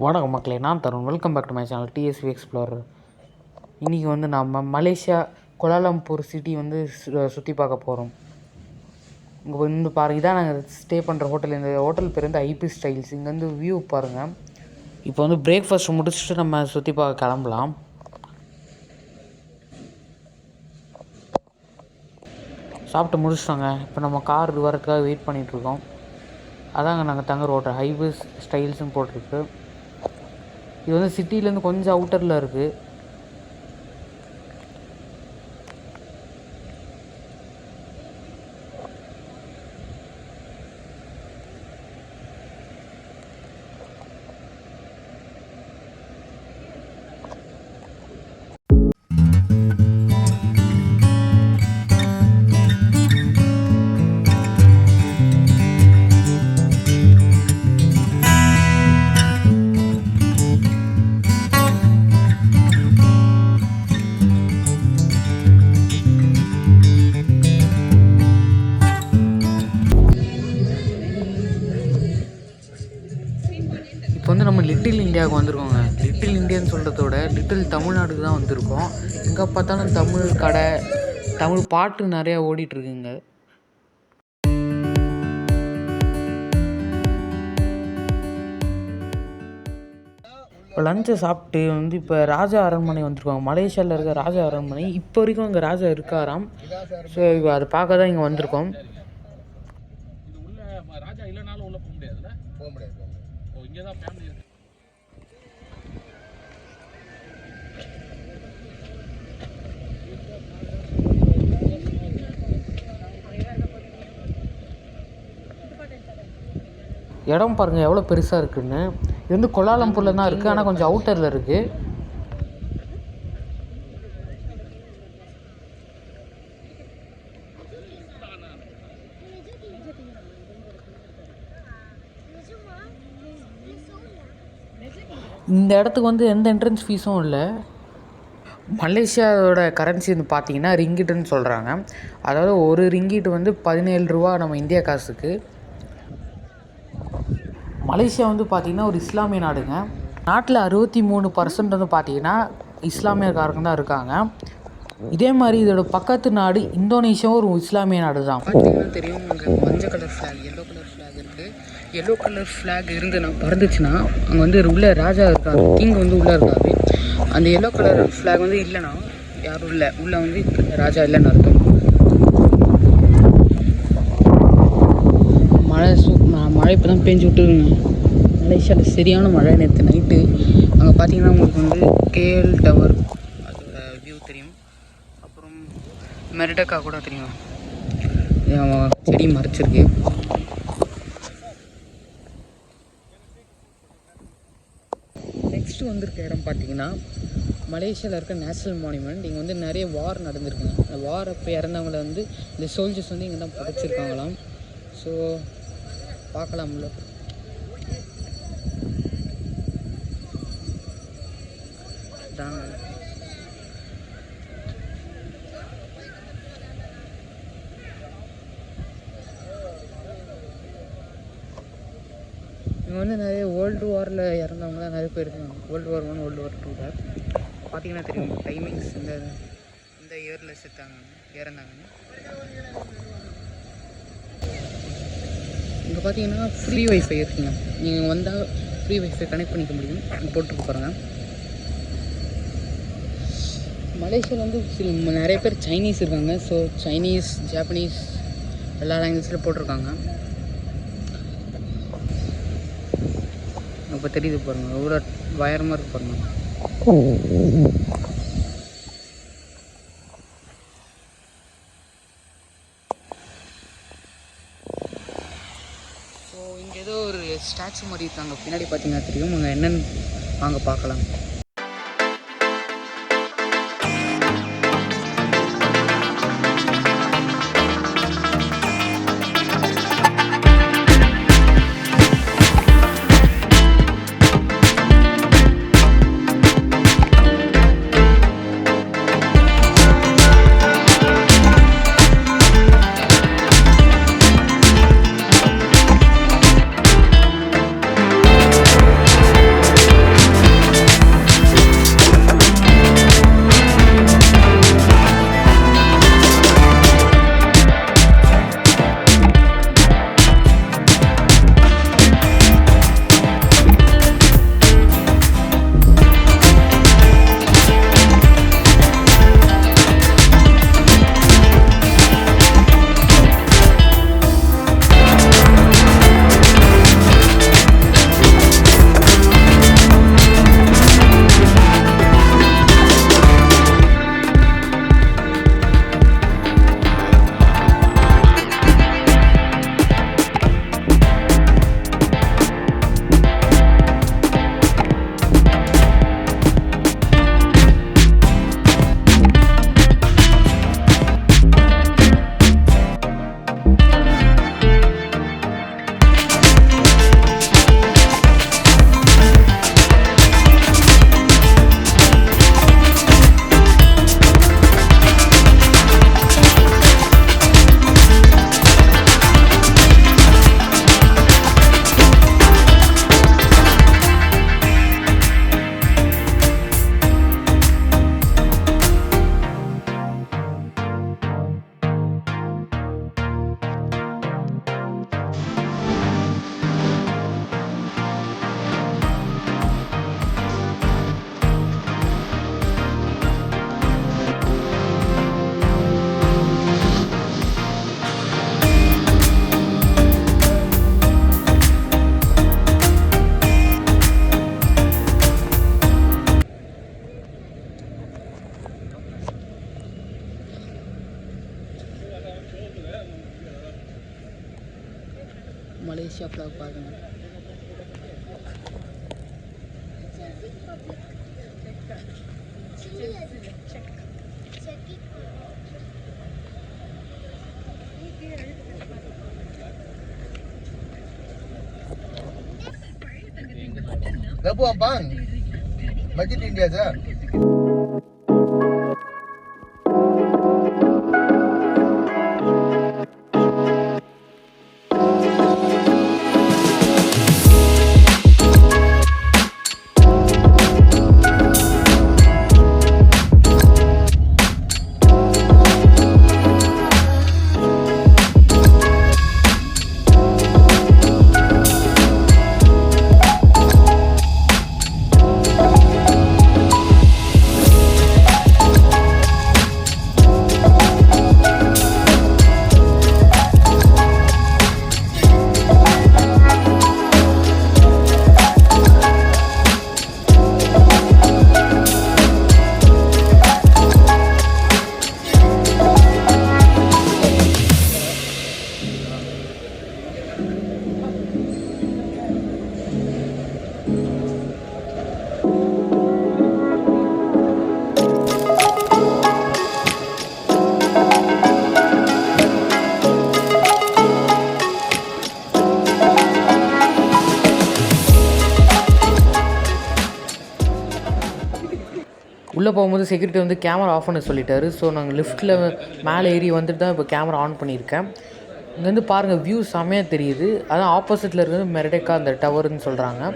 வணக்கம் மக்களே, நான் Tarun. Welcome back to my channel TSV explorer. இன்றைக்கி வந்து நம்ம மலேசியா கோலாலம்பூர் சிட்டி வந்து சுற்றி பார்க்க போகிறோம். இங்கே வந்து பாருங்கள், இதான் நாங்கள் ஸ்டே பண்ணுற ஹோட்டல். இந்த ஹோட்டல் பேர் வந்து ஐபி ஸ்டைல்ஸ். இங்கே வந்து வியூ பாருங்கள். இப்போ வந்து பிரேக்ஃபாஸ்ட் முடிச்சுட்டு நம்ம சுற்றி பார்க்க கிளம்பலாம். சாப்பிட்டு முடிச்சிட்டோங்க. இப்போ நம்ம கார் வரதுக்காக வெயிட் பண்ணிகிட்ருக்கோம். அதாங்க நாங்கள் தங்குற ஹோட்டல் ஐபி ஸ்டைல்ஸ்னு போட்டிருக்கு. இது வந்து சிட்டிலேருந்து கொஞ்சம் அவுட்டரில் இருக்குது. இப்போ வந்து நம்ம லிட்டில் இந்தியாவுக்கு வந்திருக்கோங்க. லிட்டில் இந்தியான்னு சொல்கிறதோட லிட்டில் தமிழ்நாடுக்கு தான் வந்திருக்கோம். எங்கே பார்த்தாலும் தமிழ் கடை, தமிழ் பாட்டு நிறையா ஓடிட்டுருக்குங்க. இப்போ லஞ்சை சாப்பிட்டு வந்து இப்போ ராஜா அரண்மனை வந்திருக்கோங்க. மலேசியாவில் இருக்க ராஜா அரண்மனை. இப்போ வரைக்கும் இங்கே ராஜா இருக்காராம். ஸோ அதை பார்க்க தான் இங்கே வந்திருக்கோம். ராஜா இல்லைனாலும் உள்ள போக முடியாதுல்ல? போக முடியாது. ஓ, இங்கே தான் ஃபேமிலி இருக்கு. இடம் பாருங்கள் எவ்வளோ பெருசாக இருக்குதுன்னு. இது வந்து கோலாலம்பூரில் தான் இருக்குது, ஆனால் கொஞ்சம் அவுட்டரில் இருக்குது. இந்த இடத்துக்கு வந்து எந்த என்ட்ரன்ஸ் ஃபீஸும் இல்லை. மலேசியாவோட கரன்சி வந்து பார்த்தீங்கன்னா ரிங்கிட்டுன்னு சொல்கிறாங்க. அதாவது ஒரு ரிங்கிட் வந்து 17 ரூபா நம்ம இந்தியா காசுக்கு. மலேசியா வந்து பார்த்திங்கன்னா ஒரு இஸ்லாமிய நாடுங்க. நாட்டில் 63% வந்து பார்த்திங்கன்னா இஸ்லாமியக்காரங்க தான் இருக்காங்க. இதே மாதிரி இதோட பக்கத்து நாடு இந்தோனேஷியாவும் ஒரு இஸ்லாமிய நாடு தான். பார்த்தீங்கன்னா தெரியும், அங்கே மஞ்சள் colour flag, yellow colour flag இருக்குது. எல்லோ கலர் ஃப்ளாக் பறந்துச்சுன்னா அங்கே வந்து உள்ளே ராஜா இருக்காரு, கிங் வந்து உள்ளே இருக்காரு. அந்த எல்லோ கலர் ஃப்ளாக் வந்து இல்லைன்னா யாரும் இல்லை, உள்ளே வந்து ராஜா இல்லைன்னு அர்த்தம். மழை இப்போ தான் பேஞ்சு விட்டுருங்க. மலேசியாவில் சரியான மழை. நேற்று நைட்டு அங்கே பார்த்தீங்கன்னா உங்களுக்கு வந்து கேஎல் டவர் அதோட வியூ தெரியும். அப்புறம் மெரிடக்கா கூட தெரியும், செடி மறைச்சிருக்கு. நெக்ஸ்ட்டு வந்திருக்க இடம் பார்த்தீங்கன்னா மலேசியாவில் இருக்க நேஷ்னல் மானுமெண்ட். இங்கே வந்து நிறைய வார் நடந்திருக்குங்க. அந்த வார் அப்போ இறந்தவங்கள வந்து இந்த சோல்ஜர்ஸ் வந்து இங்கே தான் புதைச்சிருக்காங்களாம். ஸோ பார்க்கலாம்ல. தாங்க இங்கே வந்து நிறைய வேர்ல்டு வாரில் இறந்தவங்க தான் நிறைய பேர் இருக்காங்க. World War I, World War II பார்த்தீங்கன்னா தெரியும் டைமிங்ஸ். இந்த இயரில் இறந்தாங்கன்னு. இங்கே பார்த்தீங்கன்னா ஃப்ரீ வைஃபை இருக்குங்க. நீங்கள் வந்தால் ஃப்ரீ வைஃபை கனெக்ட் பண்ணிக்க முடியும். இங்கே போட்டுருக்கு பாருங்கள். மலேசியாவில் வந்து நிறைய பேர் சைனீஸ் இருக்காங்க. ஸோ சைனீஸ், ஜாப்பனீஸ் எல்லா லாங்குவேஜ்லையும் போட்டிருக்காங்க. இப்போ தெரியுது பாருங்கள், எவ்வளோ பயரமாக இருக்கு பாருங்கள். ஸோ இங்கே ஏதோ ஒரு ஸ்டாச்சு மாதிரி இருக்காங்க. பின்னாடி பார்த்தீங்கன்னா தெரியும். அங்கே என்னென்னு வாங்க பார்க்கலாம். மலேசியா ஃப்ளாக் பாருங்கள். Gapo abang. Masjid India sir. உள்ளே போகும்போது செக்யூரிட்டி வந்து கேமரா ஆஃப் பண்ண சொல்லிட்டாரு. ஸோ நாங்கள் லிஃப்ட்டில் மேலே ஏறி வந்துட்டு தான் இப்போ கேமரா ஆன் பண்ணியிருக்கேன். இங்கேருந்து பாருங்கள், வியூ செம்மையாக தெரியுது. அதான் ஆப்போசிட்டில் இருக்கிறது மெர்டேக்கா அந்த டவர்னு சொல்கிறாங்க.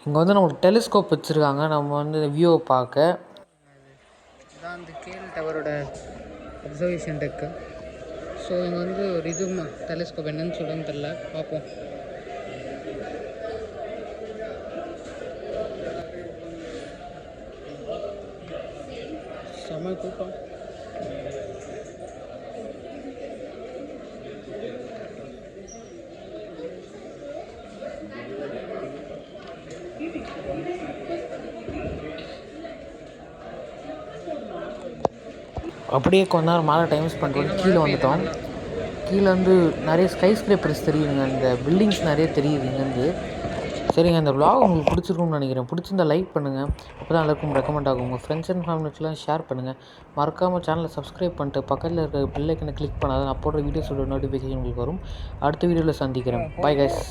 இங்கே வந்து நம்மளுக்கு டெலிஸ்கோப் வச்சுருக்காங்க, நம்ம வந்து வியூவை பார்க்க. இதான் அந்த கேஎல் டவரோட அப்சர்வேஷன் டெக்கு. ஸோ இங்கே வந்து ஒரு டெலிஸ்கோப் என்னன்னு சொல்லுன்னு தெரில, பார்ப்போம். செம கூட்டம். அப்படியே கொஞ்ச நேரம் மேலே டைம் ஸ்பெண்ட் பண்ணி கீழே வந்துட்டோம். கீழே வந்து நிறைய ஸ்கை ஸ்க்ரேப்பர்ஸ் தெரியுதுங்க, இந்த பில்டிங்ஸ் நிறைய தெரியுது இங்கேருந்து. சரிங்க, இந்த vlog உங்களுக்கு பிடிச்சிருக்கும்னு நினைக்கிறேன். பிடிச்சிருந்தா லைக் பண்ணுங்கள், அப்போ தான் எல்லாருக்கும் ரெக்கமெண்ட் ஆகும். உங்கள் ஃப்ரெண்ட்ஸ் அண்ட் ஃபேமிலிஸ்லாம் ஷேர் பண்ணுங்கள். மறக்காமல் சேனலை சப்ஸ்கிரைப் பண்ணிட்டு பக்கத்தில் இருக்க பெல் ஐக்கனை கிளிக் பண்ணாதான் நான் போடுற வீடியோஸோட நோட்டிஃபிகேஷன் உங்களுக்கு வரும். அடுத்த வீடியோவில் சந்திக்கிறேன். Bye guys.